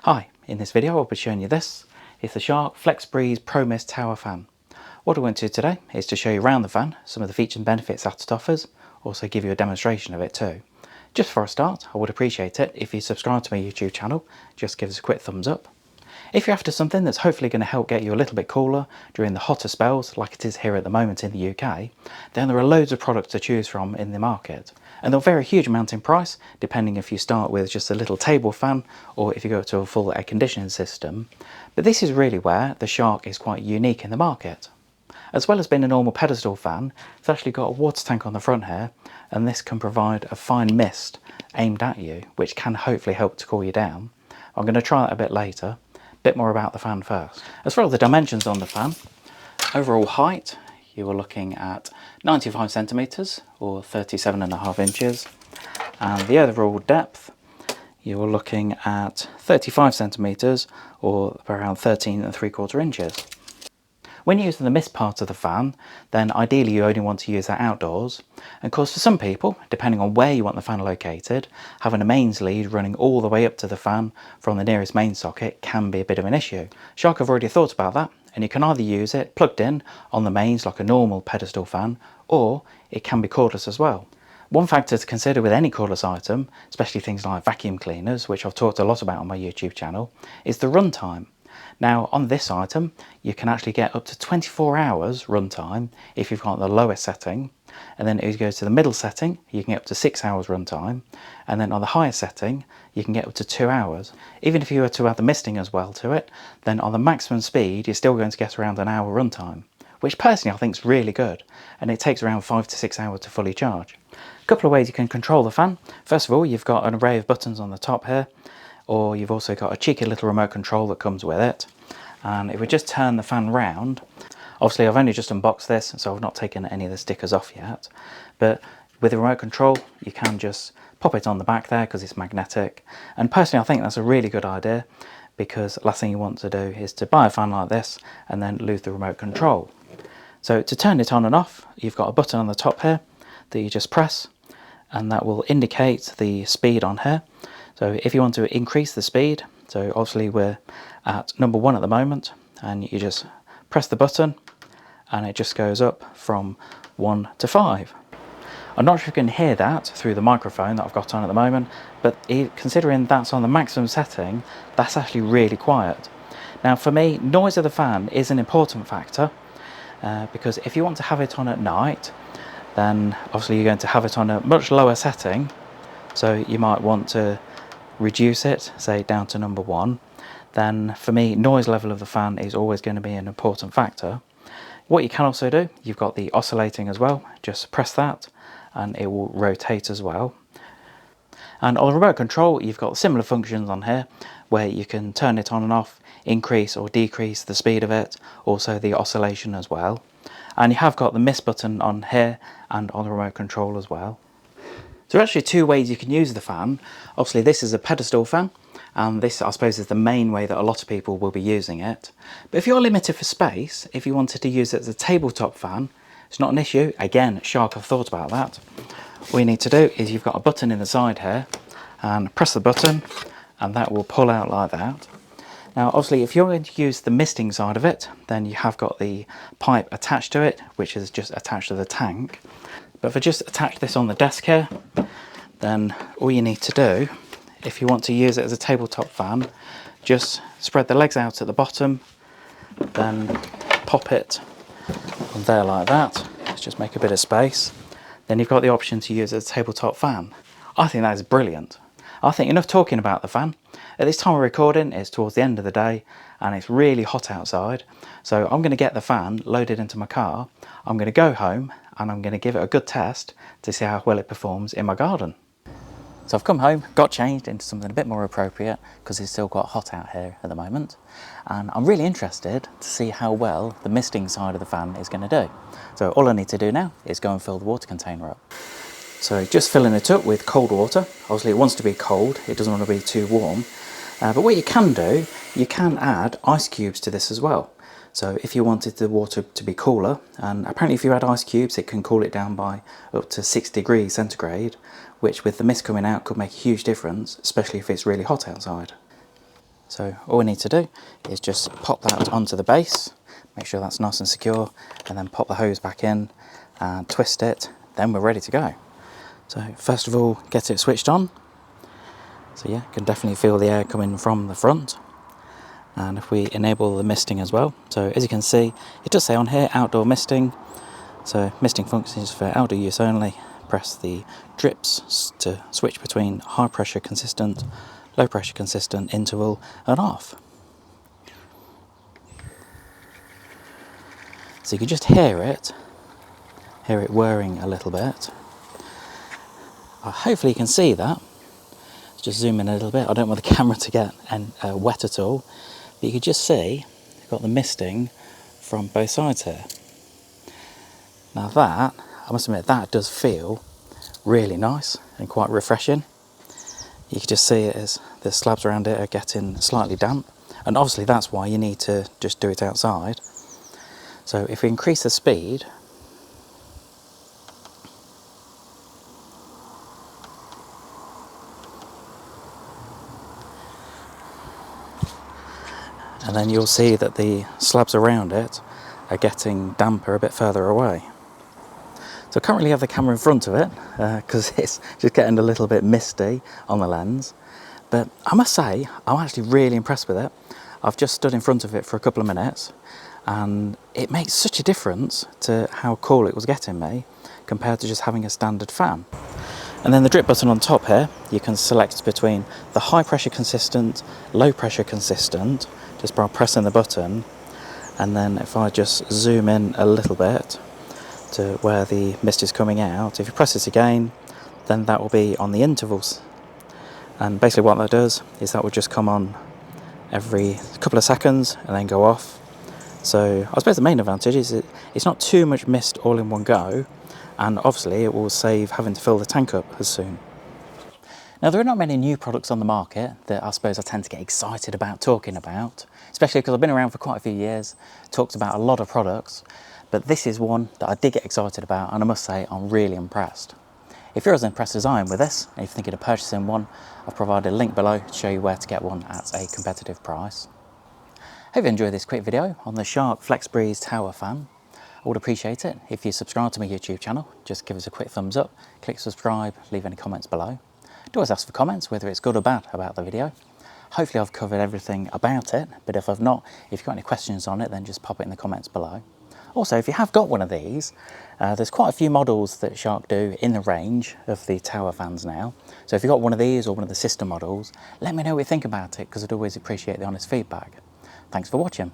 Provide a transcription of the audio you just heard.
Hi, in this video I'll be showing you this. It's the Shark FlexBreeze Pro Mist Tower Fan. What I want to do today is to show you around the fan, some of the features and benefits that it offers, also give you a demonstration of it too. Just for a start, I would appreciate it if you subscribe to my YouTube channel, just give us a quick thumbs up. If you're after something that's hopefully going to help get you a little bit cooler during the hotter spells like it is here at the moment in the UK, then there are loads of products to choose from in the market. And they'll vary a huge amount in price, depending if you start with just a little table fan or if you go to a full air conditioning system. But this is really where the Shark is quite unique in the market. As well as being a normal pedestal fan, it's actually got a water tank on the front here, and this can provide a fine mist aimed at you, which can hopefully help to cool you down. I'm going to try that a bit later. Bit more about the fan first. As far as the dimensions on the fan, overall height you are looking at 95 centimeters or 37.5 inches, and the overall depth you are looking at 35 centimeters or around 13.75 inches. When using the mist part of the fan, then ideally you only want to use that outdoors. And of course for some people, depending on where you want the fan located, having a mains lead running all the way up to the fan from the nearest main socket can be a bit of an issue. Shark have already thought about that, and you can either use it plugged in on the mains like a normal pedestal fan, or it can be cordless as well. One factor to consider with any cordless item, especially things like vacuum cleaners, which I've talked a lot about on my YouTube channel, is the runtime. Now on this item you can actually get up to 24 hours runtime if you've got the lowest setting, and then if you go to the middle setting you can get up to 6 hours runtime, and then on the highest setting you can get up to 2 hours. Even if you were to add the misting as well to it, then on the maximum speed you're still going to get around an hour runtime, which personally I think is really good, and it takes around 5 to 6 hours to fully charge. A couple of ways you can control the fan. First of all, you've got an array of buttons on the top here, or you've also got a cheeky little remote control that comes with it. And if we just turn the fan round, obviously I've only just unboxed this, so I've not taken any of the stickers off yet, but with the remote control you can just pop it on the back there because it's magnetic. And personally I think that's a really good idea, because the last thing you want to do is to buy a fan like this and then lose the remote control. So to turn it on and off, you've got a button on the top here that you just press, and that will indicate the speed on here. So if you want to increase the speed, so obviously we're at number 1 at the moment, and you just press the button and it just goes up from 1 to 5. I'm not sure if you can hear that through the microphone that I've got on at the moment, but considering that's on the maximum setting, that's actually really quiet. Now for me, noise of the fan is an important factor, because if you want to have it on at night, then obviously you're going to have it on a much lower setting, so you might want to reduce it, say down to number 1. Then for me, noise level of the fan is always going to be an important factor. What you can also do, you've got the oscillating as well, just press that and it will rotate as well. And on the remote control you've got similar functions on here where you can turn it on and off, increase or decrease the speed of it, also the oscillation as well. And you have got the mist button on here and on the remote control as well. So there are actually 2 ways you can use the fan. Obviously this is a pedestal fan, and this I suppose is the main way that a lot of people will be using it. But if you're limited for space, if you wanted to use it as a tabletop fan, it's not an issue. Again, Shark have thought about that. All you need to do is you've got a button in the side here, and press the button and that will pull out like that. Now obviously if you're going to use the misting side of it, then you have got the pipe attached to it, which is just attached to the tank. But if I just attach this on the desk here, then all you need to do, if you want to use it as a tabletop fan, just spread the legs out at the bottom, then pop it on there like that. Let's just make a bit of space. Then you've got the option to use it as a tabletop fan. I think that is brilliant. I think enough talking about the fan. At this time of recording, it's towards the end of the day and it's really hot outside. So I'm going to get the fan loaded into my car. I'm going to go home and I'm going to give it a good test to see how well it performs in my garden. So I've come home, got changed into something a bit more appropriate because it's still quite hot out here at the moment, and I'm really interested to see how well the misting side of the fan is going to do. So all I need to do now is go and fill the water container up. So just filling it up with cold water. Obviously it wants to be cold, it doesn't want to be too warm, but what you can do, you can add ice cubes to this as well. So if you wanted the water to be cooler, and apparently if you add ice cubes it can cool it down by up to 6 degrees centigrade, which with the mist coming out could make a huge difference, especially if it's really hot outside. So all we need to do is just pop that onto the base, make sure that's nice and secure, and then pop the hose back in and twist it, then we're ready to go. So first of all, get it switched on. So yeah, you can definitely feel the air coming from the front. And if we enable the misting as well, so as you can see, it does say on here outdoor misting. So misting functions for outdoor use only. Press the drips to switch between high pressure consistent, low pressure consistent, interval and off. So you can just hear it whirring a little bit. Hopefully you can see that. Let's just zoom in a little bit. I don't want the camera to get wet at all, but you can just see you've got the misting from both sides here. Now that, I must admit, that does feel really nice and quite refreshing. You can just see it as the slabs around it are getting slightly damp, and obviously that's why you need to just do it outside. So if we increase the speed, and then you'll see that the slabs around it are getting damper a bit further away. So I can't really have the camera in front of it because it's just getting a little bit misty on the lens. But I must say, I'm actually really impressed with it. I've just stood in front of it for a couple of minutes and it makes such a difference to how cool it was getting me compared to just having a standard fan. And then the drip button on top here, you can select between the high pressure consistent, low pressure consistent, just by pressing the button. And then if I just zoom in a little bit to where the mist is coming out, if you press this again, then that will be on the intervals. And basically what that does is that will just come on every couple of seconds and then go off. So I suppose the main advantage is it's not too much mist all in one go, and obviously it will save having to fill the tank up as soon. Now there are not many new products on the market that I suppose I tend to get excited about talking about, especially because I've been around for quite a few years, talked about a lot of products, but this is one that I did get excited about, and I must say I'm really impressed. If you're as impressed as I am with this, and you're thinking of purchasing one, I've provided a link below to show you where to get one at a competitive price. Hope you enjoyed this quick video on the Shark FlexBreeze Tower Fan. I would appreciate it if you subscribe to my YouTube channel. Just give us a quick thumbs up, click subscribe, leave any comments below. Do always ask for comments, whether it's good or bad about the video. Hopefully I've covered everything about it, but if I've not, if you've got any questions on it, then just pop it in the comments below. Also, if you have got one of these, there's quite a few models that Shark do in the range of the tower fans now. So if you've got one of these or one of the sister models, let me know what you think about it, because I'd always appreciate the honest feedback. Thanks for watching.